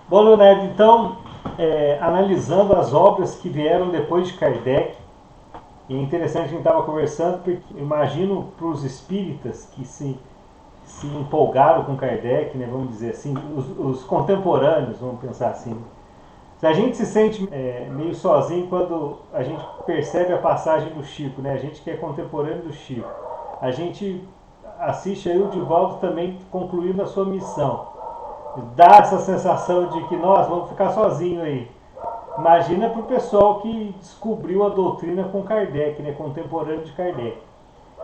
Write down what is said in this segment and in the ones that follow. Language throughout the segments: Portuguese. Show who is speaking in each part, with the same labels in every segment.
Speaker 1: Bom, Leonardo, então, analisando as obras que vieram depois de Kardec, e é interessante a gente estava conversando, porque imagino para os espíritas que se empolgaram com Kardec, né, vamos dizer assim, os contemporâneos, vamos pensar assim. Se a gente se sente meio sozinho quando a gente percebe a passagem do Chico, né, a gente que é contemporâneo do Chico, a gente assiste aí o Divaldo também concluindo a sua missão. Dá essa sensação de que nós vamos ficar sozinhos aí. Imagina para o pessoal que descobriu a doutrina com Kardec, né, contemporâneo de Kardec.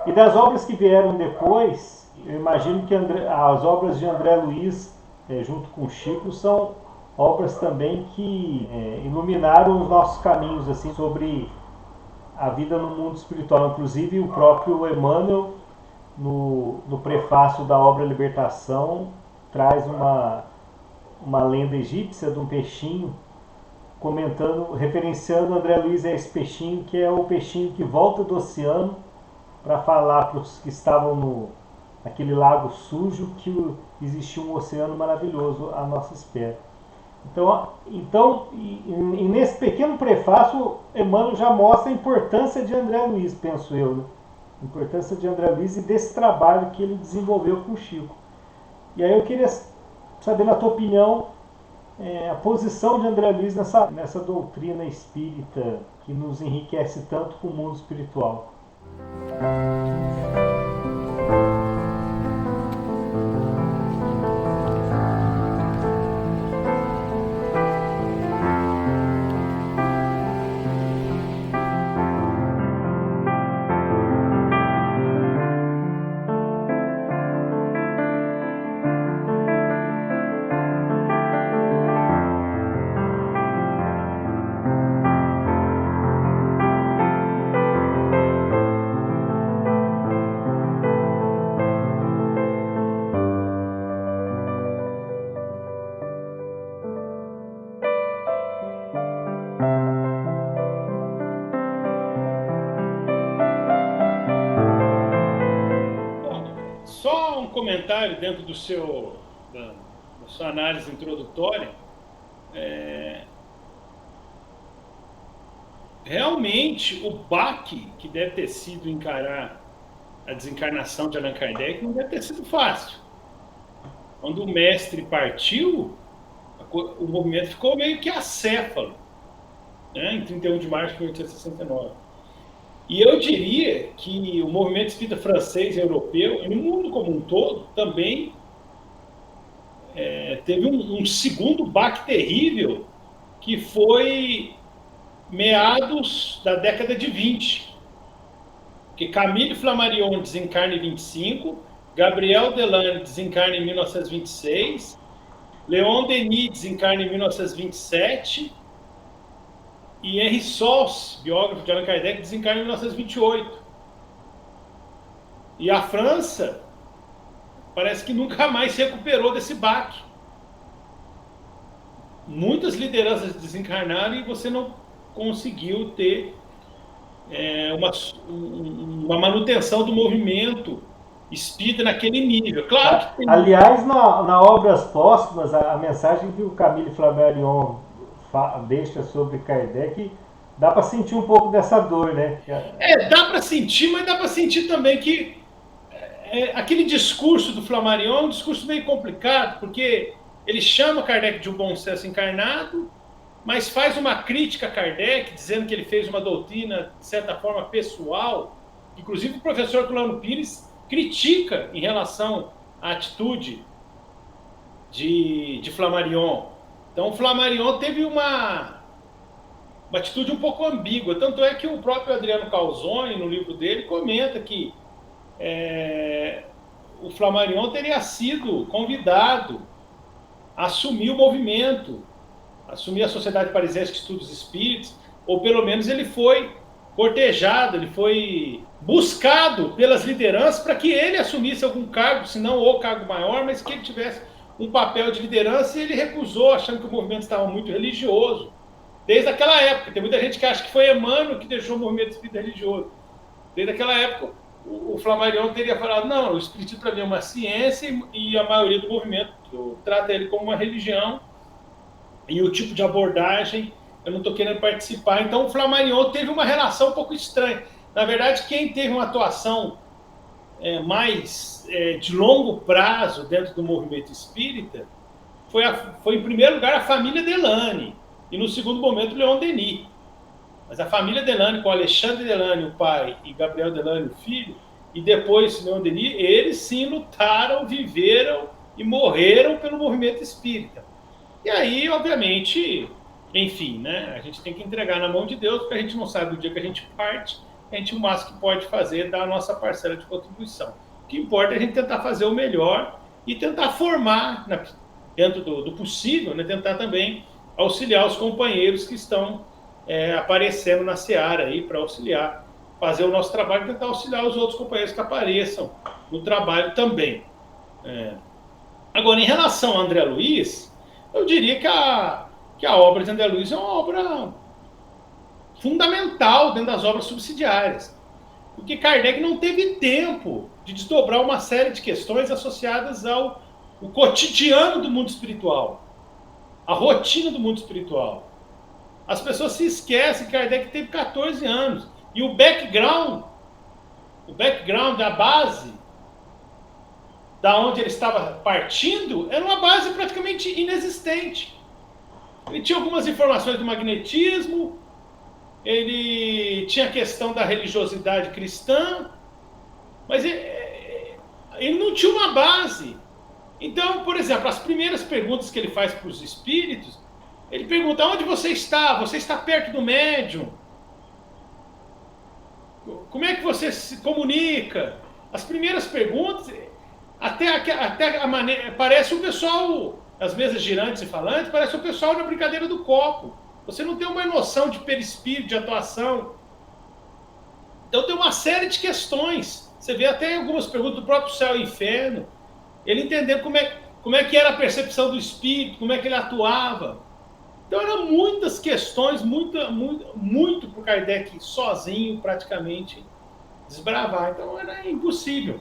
Speaker 1: E das obras que vieram depois, eu imagino que as obras de André Luiz, junto com Chico, são obras também que iluminaram os nossos caminhos assim sobre a vida no mundo espiritual. Inclusive o próprio Emmanuel, no prefácio da obra Libertação, traz uma lenda egípcia de um peixinho comentando, referenciando André Luiz a esse peixinho, que é o peixinho que volta do oceano para falar para os que estavam naquele lago sujo que existia um oceano maravilhoso à nossa espera. E nesse pequeno prefácio, Emmanuel já mostra a importância de André Luiz, penso eu, né? A importância de André Luiz e desse trabalho que ele desenvolveu com o Chico. E aí eu queria saber, na tua opinião, a posição de André Luiz nessa doutrina espírita que nos enriquece tanto com o mundo espiritual.
Speaker 2: Só um comentário dentro da sua análise introdutória. Realmente, o baque que deve ter sido encarar a desencarnação de Allan Kardec não deve ter sido fácil. Quando o mestre partiu, o movimento ficou meio que acéfalo, né, em 31 de março de 1869. E eu diria que o movimento espírita francês e europeu, e no mundo como um todo, também teve um segundo baque terrível, que foi meados da década de 20. Porque Camille Flammarion desencarna em 25, Gabriel Delanne desencarna em 1926, Leon Denis desencarna em 1927 e Henri Sols, biógrafo de Allan Kardec, desencarna em 1928. E a França parece que nunca mais se recuperou desse baque. Muitas lideranças desencarnaram e você não conseguiu ter uma manutenção do movimento espírita naquele nível. Claro que tem...
Speaker 1: Aliás, na Obras Póstumas, a mensagem que o Camille Flammarion deixa sobre Kardec, dá para sentir um pouco dessa dor, né?
Speaker 2: Dá para sentir, mas dá para sentir também que aquele discurso do Flammarion é um discurso meio complicado, porque ele chama Kardec de um bom senso encarnado, mas faz uma crítica a Kardec, dizendo que ele fez uma doutrina, de certa forma, pessoal. Inclusive, o professor Herculano Pires critica em relação à atitude de Flammarion. Então, o Flammarion teve uma atitude um pouco ambígua. Tanto é que o próprio Adriano Calzone, no livro dele, comenta que o Flammarion teria sido convidado a assumir o movimento, assumir a Sociedade Parisiense de Estudos Espíritos, ou pelo menos ele foi cortejado, ele foi buscado pelas lideranças para que ele assumisse algum cargo, se não o cargo maior, mas que ele tivesse um papel de liderança, e ele recusou, achando que o movimento estava muito religioso. Desde aquela época, tem muita gente que acha que foi Emmanuel que deixou o movimento espírita religioso. Desde aquela época, o Flammarion teria falado, não, o espiritismo para mim é uma ciência, e a maioria do movimento trata ele como uma religião, e o tipo de abordagem, eu não estou querendo participar. Então o Flammarion teve uma relação um pouco estranha. Na verdade, quem teve uma atuação mais de longo prazo dentro do movimento espírita foi em primeiro lugar, a família Delany, e no segundo momento, Leon Denis. Mas a família Delany, com Alexandre Delany, o pai, e Gabriel Delany, o filho, e depois Leon Denis, eles sim lutaram, viveram e morreram pelo movimento espírita. E aí, obviamente, enfim, né, a gente tem que entregar na mão de Deus, porque a gente não sabe o dia que a gente parte, a gente o máximo que pode fazer é dar a nossa parcela de contribuição. O que importa é a gente tentar fazer o melhor e tentar formar, dentro do possível, né, tentar também auxiliar os companheiros que estão aparecendo na seara aí para auxiliar, fazer o nosso trabalho e tentar auxiliar os outros companheiros que apareçam no trabalho também. Agora, em relação a André Luiz, eu diria que a obra de André Luiz é uma obra fundamental dentro das obras subsidiárias, porque Kardec não teve tempo de desdobrar uma série de questões associadas ao cotidiano do mundo espiritual, a rotina do mundo espiritual. As pessoas se esquecem que Kardec teve 14 anos. E o background, a base, da onde ele estava partindo, era uma base praticamente inexistente. Ele tinha algumas informações do magnetismo, ele tinha a questão da religiosidade cristã, mas ele não tinha uma base. Então, por exemplo, as primeiras perguntas que ele faz para os espíritos, ele pergunta: onde você está? Você está perto do médium? Como é que você se comunica? As primeiras perguntas, até a maneira, parece o pessoal, as mesas girantes e falantes, parece o pessoal na brincadeira do copo. Você não tem uma noção de perispírito, de atuação. Então tem uma série de questões. Você vê até algumas perguntas do próprio céu e inferno. Ele entendendo como é que era a percepção do espírito, como é que ele atuava. Então eram muitas questões, muito para o Kardec sozinho praticamente desbravar. Então era impossível,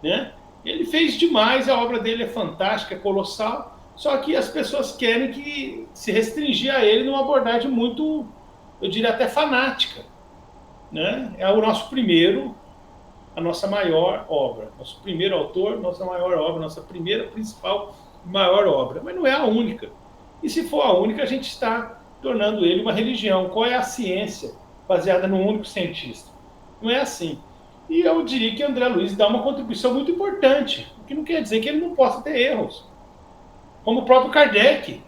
Speaker 2: né? Ele fez demais, a obra dele é fantástica, é colossal, só que as pessoas querem que se restringir a ele numa abordagem muito, eu diria até fanática, né? É o nosso primeiro, a nossa maior obra, nosso primeiro autor, nossa maior obra, nossa primeira, principal, maior obra, mas não é a única. E se for a única, a gente está tornando ele uma religião. Qual é a ciência baseada num único cientista? Não é assim. E eu diria que André Luiz dá uma contribuição muito importante, o que não quer dizer que ele não possa ter erros. Como o próprio Kardec,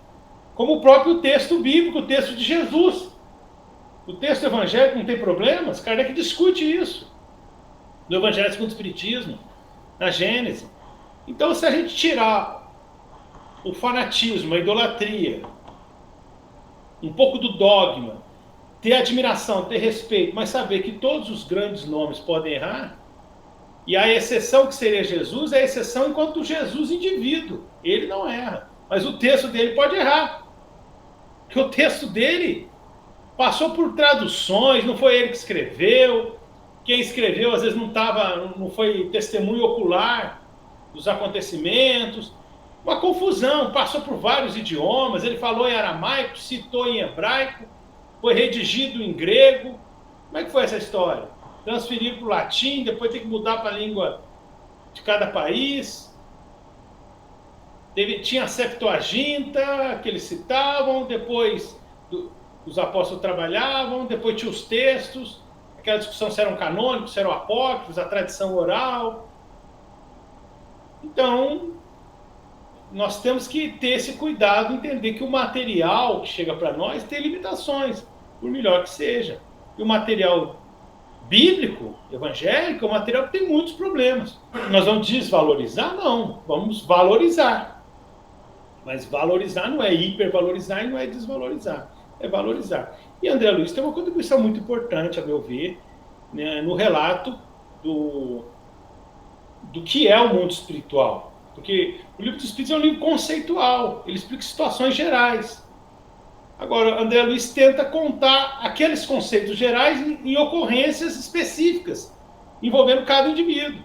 Speaker 2: como o próprio texto bíblico, o texto de Jesus. O texto evangélico não tem problemas, Kardec discute isso. No Evangelho segundo o Espiritismo, na Gênese. Então, se a gente tirar o fanatismo, a idolatria, um pouco do dogma, ter admiração, ter respeito, mas saber que todos os grandes nomes podem errar, e a exceção que seria Jesus é a exceção enquanto Jesus indivíduo. Ele não erra, mas o texto dele pode errar. Porque o texto dele passou por traduções, não foi ele que escreveu, quem escreveu às vezes não foi testemunho ocular dos acontecimentos. Uma confusão, passou por vários idiomas, ele falou em aramaico, citou em hebraico, foi redigido em grego. Como é que foi essa história? Transferiram para o latim, depois tem que mudar para a língua de cada país. Tinha a Septuaginta, que eles citavam, depois os apóstolos trabalhavam, depois tinha os textos, aquela discussão se eram canônicos, se eram apócrifos, a tradição oral. Então, nós temos que ter esse cuidado, entender que o material que chega para nós tem limitações, por melhor que seja. E o material bíblico, evangélico, é um material que tem muitos problemas. Nós vamos desvalorizar? Não, vamos valorizar. Mas valorizar não é hipervalorizar e não é desvalorizar, é valorizar. E André Luiz tem uma contribuição muito importante, a meu ver, né, no relato do que é o mundo espiritual. Porque o livro dos Espíritos é um livro conceitual, ele explica situações gerais. Agora, André Luiz tenta contar aqueles conceitos gerais em ocorrências específicas, envolvendo cada indivíduo.